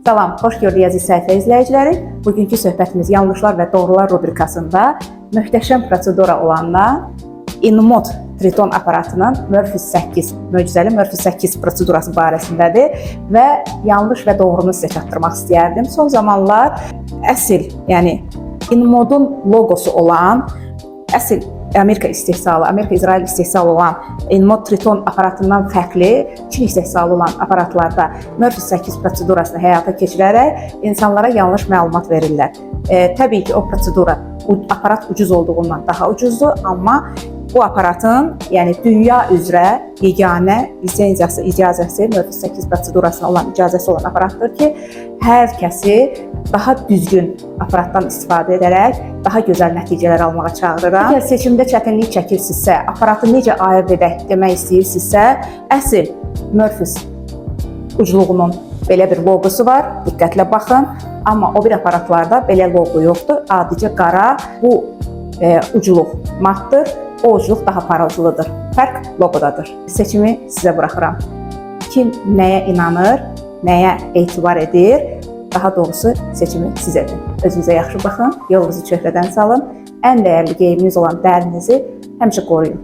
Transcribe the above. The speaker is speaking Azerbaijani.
Salam, xoş gördük əziz səhifə izləyiciləri. Bugünkü söhbətimiz yanlışlar və doğrular rubrikasında möhtəşəm prosedura olandan InMod Triton aparatının Murphy 8, möcüzəli Murphy 8 prosedurası barəsindədir və yanlış və doğrunu sizə çatdırmaq istəyərdim. Son zamanlar əsl, yəni InModun logosu olan, əsl Amerika istehsalı, Amerika-İsrail istehsalı olan InMod Triton aparatından fərqli Çin istehsalı olan aparatlarda Murphy 8 prosedurasını həyata keçirərək insanlara yanlış məlumat verirlər. Təbii ki, o prosedura aparat ucuz olduğundan daha ucuzdur, amma bu aparatın, yəni dünya üzrə yeganə lisenziyası, icazəsi Murphy 8 prosedurasına olan icazəsi olan aparatdır ki, hər kəsi daha düzgün aparatdan istifadə edərək daha gözəl nəticələr almağa çağırıram. Əgər seçimdə çətinlik çəkirsinizsə, aparatı necə ayırd edək demək istəyirsinizsə, əsl Murphy ucluğunun belə bir logosu var, diqqətlə baxın. Amma o bir aparatlarda belə logo yoxdur, adicə qara bu ucluq matdır, o ucluq daha parıltılıdır. Fərq logodadır. Seçimi sizə buraxıram. Kim nəyə inanır, nəyə etibar edir, daha doğrusu seçimi siz edin. Özünüzə yaxşı baxın, yolunuzu çöhrədən salın, ən dəyərli geyiminiz olan dərinizi həmişə qoruyun.